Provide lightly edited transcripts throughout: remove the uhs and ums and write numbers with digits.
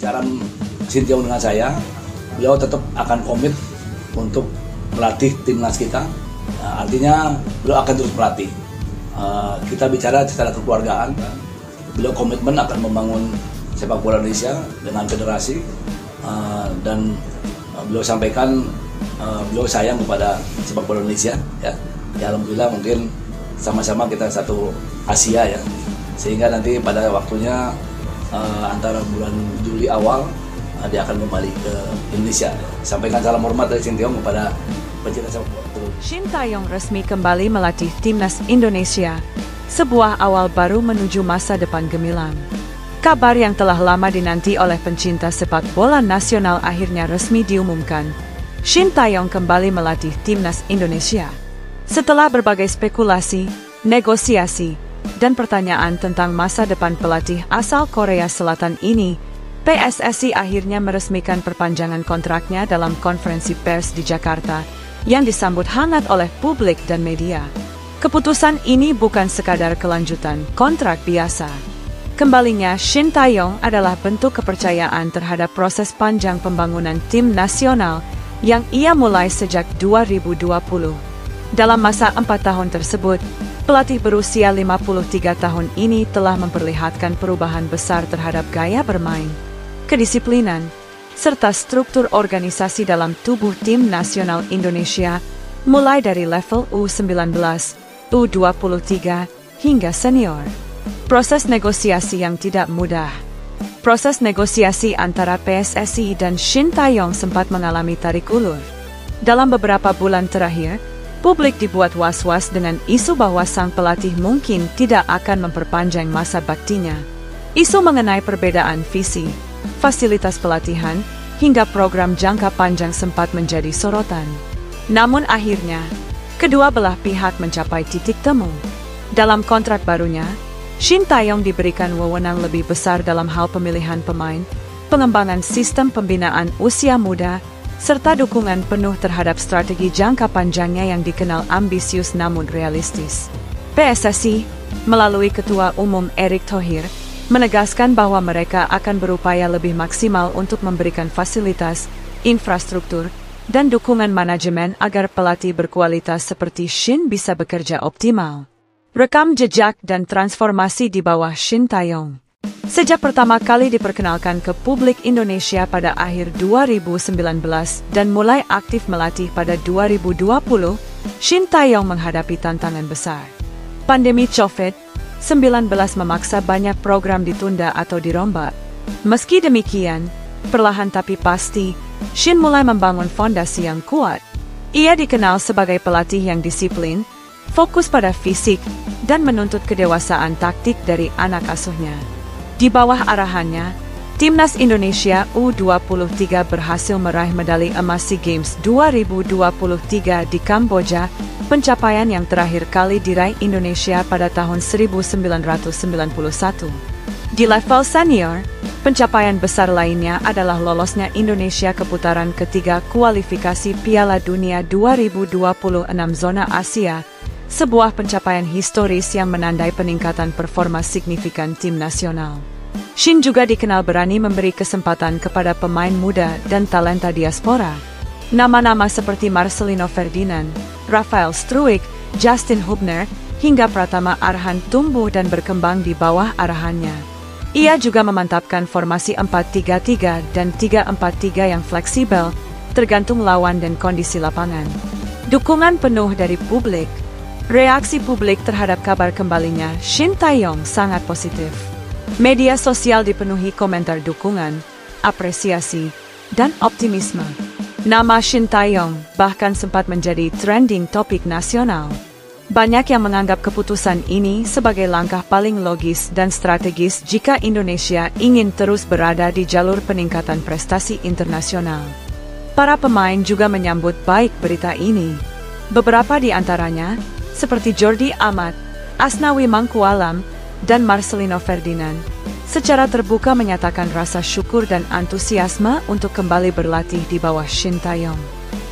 pembicaraan Shin Tae-yong dengan saya, beliau tetap akan komit untuk melatih timnas kita. Artinya beliau akan terus melatih. Kita bicara secara kekeluargaan, beliau komitmen akan membangun sepak bola Indonesia dengan federasi, dan beliau sampaikan beliau sayang kepada sepak bola Indonesia, ya alhamdulillah mungkin sama-sama kita satu Asia ya, sehingga nanti pada waktunya antara bulan Juli awal dia akan kembali ke Indonesia. Sampaikan salam hormat dari Shin Tae-yong kepada pencinta sepak bola. Shin Tae-yong resmi kembali melatih timnas Indonesia, sebuah awal baru menuju masa depan gemilang. Kabar yang telah lama dinanti oleh pencinta sepak bola nasional akhirnya resmi diumumkan. Shin Tae-yong kembali melatih timnas Indonesia. Setelah berbagai spekulasi, negosiasi, dan pertanyaan tentang masa depan pelatih asal Korea Selatan ini, PSSI akhirnya meresmikan perpanjangan kontraknya dalam konferensi pers di Jakarta yang disambut hangat oleh publik dan media. Keputusan ini bukan sekadar kelanjutan kontrak biasa. Kembalinya Shin Tae-yong adalah bentuk kepercayaan terhadap proses panjang pembangunan tim nasional yang ia mulai sejak 2020. Dalam masa 4 tahun tersebut, pelatih berusia 53 tahun ini telah memperlihatkan perubahan besar terhadap gaya bermain, kedisiplinan, serta struktur organisasi dalam tubuh tim nasional Indonesia, mulai dari level U19, U23, hingga senior. Proses negosiasi yang tidak mudah. Proses negosiasi antara PSSI dan Shin Tae-yong sempat mengalami tarik ulur. Dalam beberapa bulan terakhir, publik dibuat was-was dengan isu bahwa sang pelatih mungkin tidak akan memperpanjang masa baktinya. Isu mengenai perbedaan visi, fasilitas pelatihan, hingga program jangka panjang sempat menjadi sorotan. Namun akhirnya, kedua belah pihak mencapai titik temu. Dalam kontrak barunya, Shin Tae-yong diberikan wewenang lebih besar dalam hal pemilihan pemain, pengembangan sistem pembinaan usia muda, serta dukungan penuh terhadap strategi jangka panjangnya yang dikenal ambisius namun realistis. PSSI, melalui Ketua Umum Erick Thohir, menegaskan bahwa mereka akan berupaya lebih maksimal untuk memberikan fasilitas, infrastruktur, dan dukungan manajemen agar pelatih berkualitas seperti Shin bisa bekerja optimal. Rekam jejak dan transformasi di bawah Shin Tae-yong. Sejak pertama kali diperkenalkan ke publik Indonesia pada akhir 2019 dan mulai aktif melatih pada 2020, Shin Tae-yong menghadapi tantangan besar. Pandemi COVID-19 memaksa banyak program ditunda atau dirombak. Meski demikian, perlahan tapi pasti, Shin mulai membangun fondasi yang kuat. Ia dikenal sebagai pelatih yang disiplin, fokus pada fisik, dan menuntut kedewasaan taktik dari anak asuhnya. Di bawah arahannya, Timnas Indonesia U23 berhasil meraih medali emas SEA Games 2023 di Kamboja, pencapaian yang terakhir kali diraih Indonesia pada tahun 1991. Di level senior, pencapaian besar lainnya adalah lolosnya Indonesia ke putaran ketiga kualifikasi Piala Dunia 2026 zona Asia, sebuah pencapaian historis yang menandai peningkatan performa signifikan tim nasional. Shin juga dikenal berani memberi kesempatan kepada pemain muda dan talenta diaspora. Nama-nama seperti Marcelino Ferdinand, Rafael Struijk, Justin Hubner, hingga Pratama Arhan tumbuh dan berkembang di bawah arahannya. Ia juga memantapkan formasi 4-3-3 dan 3-4-3 yang fleksibel, tergantung lawan dan kondisi lapangan. Dukungan penuh dari publik. Reaksi publik terhadap kabar kembalinya Shin Tae-yong sangat positif. Media sosial dipenuhi komentar dukungan, apresiasi, dan optimisme. Nama Shin Tae-yong bahkan sempat menjadi trending topik nasional. Banyak yang menganggap keputusan ini sebagai langkah paling logis dan strategis jika Indonesia ingin terus berada di jalur peningkatan prestasi internasional. Para pemain juga menyambut baik berita ini. Beberapa di antaranya, seperti Jordi Amat, Asnawi Mangkualam, dan Marcelino Ferdinand, secara terbuka menyatakan rasa syukur dan antusiasme untuk kembali berlatih di bawah Shin Tae-yong.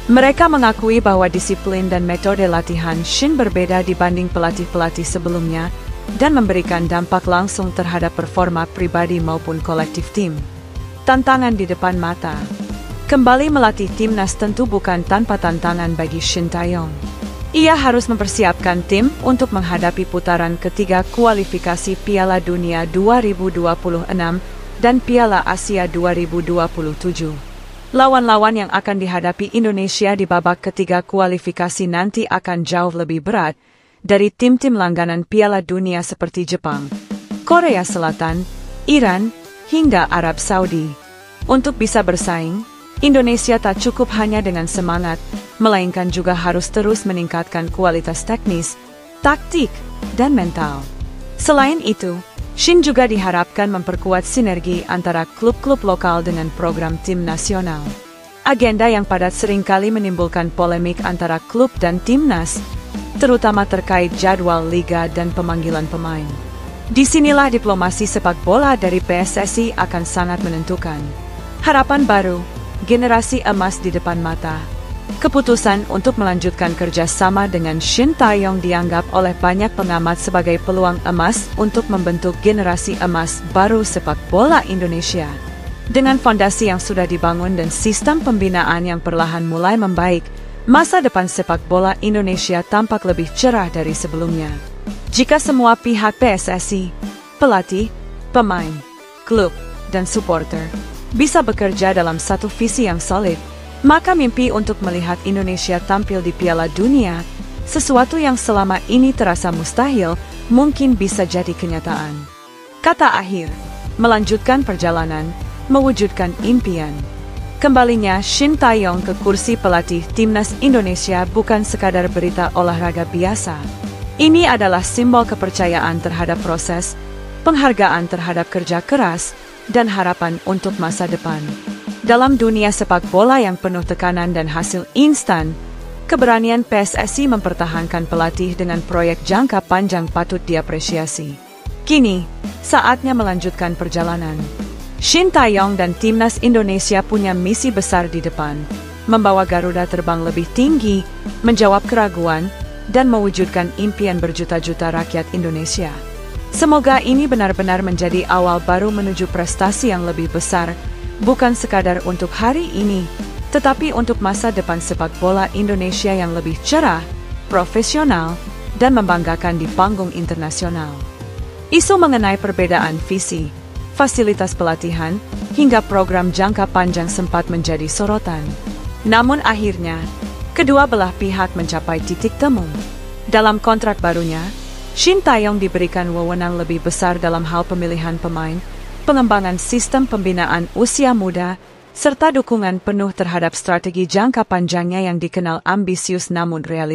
Mereka mengakui bahwa disiplin dan metode latihan Shin berbeda dibanding pelatih-pelatih sebelumnya dan memberikan dampak langsung terhadap performa pribadi maupun kolektif tim. Tantangan di depan mata. Kembali melatih timnas tentu bukan tanpa tantangan bagi Shin Tae-yong. Ia harus mempersiapkan tim untuk menghadapi putaran ketiga kualifikasi Piala Dunia 2026 dan Piala Asia 2027. Lawan-lawan yang akan dihadapi Indonesia di babak ketiga kualifikasi nanti akan jauh lebih berat dari tim-tim langganan Piala Dunia seperti Jepang, Korea Selatan, Iran, hingga Arab Saudi. Untuk bisa bersaing, Indonesia tak cukup hanya dengan semangat, melainkan juga harus terus meningkatkan kualitas teknis, taktik, dan mental. Selain itu, Shin juga diharapkan memperkuat sinergi antara klub-klub lokal dengan program tim nasional. Agenda yang padat seringkali menimbulkan polemik antara klub dan timnas, terutama terkait jadwal liga dan pemanggilan pemain. Disinilah diplomasi sepak bola dari PSSI akan sangat menentukan. Harapan baru, generasi emas di depan mata. Keputusan untuk melanjutkan kerjasama dengan Shin Tae-yong dianggap oleh banyak pengamat sebagai peluang emas untuk membentuk generasi emas baru sepak bola Indonesia. Dengan fondasi yang sudah dibangun dan sistem pembinaan yang perlahan mulai membaik, masa depan sepak bola Indonesia tampak lebih cerah dari sebelumnya. Jika semua pihak PSSI, pelatih, pemain, klub, dan supporter bisa bekerja dalam satu visi yang solid, maka mimpi untuk melihat Indonesia tampil di Piala Dunia, sesuatu yang selama ini terasa mustahil, mungkin bisa jadi kenyataan. Kata akhir, melanjutkan perjalanan, mewujudkan impian. Kembalinya Shin Tae-yong ke kursi pelatih timnas Indonesia bukan sekadar berita olahraga biasa. Ini adalah simbol kepercayaan terhadap proses, penghargaan terhadap kerja keras, dan harapan untuk masa depan. Dalam dunia sepak bola yang penuh tekanan dan hasil instan, keberanian PSSI mempertahankan pelatih dengan proyek jangka panjang patut diapresiasi. Kini, saatnya melanjutkan perjalanan. Shin Tae-yong dan timnas Indonesia punya misi besar di depan, membawa Garuda terbang lebih tinggi, menjawab keraguan, dan mewujudkan impian berjuta-juta rakyat Indonesia. Semoga ini benar-benar menjadi awal baru menuju prestasi yang lebih besar, bukan sekadar untuk hari ini, tetapi untuk masa depan sepak bola Indonesia yang lebih cerah, profesional, dan membanggakan di panggung internasional. Isu mengenai perbedaan visi, fasilitas pelatihan, hingga program jangka panjang sempat menjadi sorotan. Namun akhirnya, kedua belah pihak mencapai titik temu. Dalam kontrak barunya, Shin Tae-yong diberikan wewenang lebih besar dalam hal pemilihan pemain, pengembangan sistem pembinaan usia muda, serta dukungan penuh terhadap strategi jangka panjangnya yang dikenal ambisius namun realistis.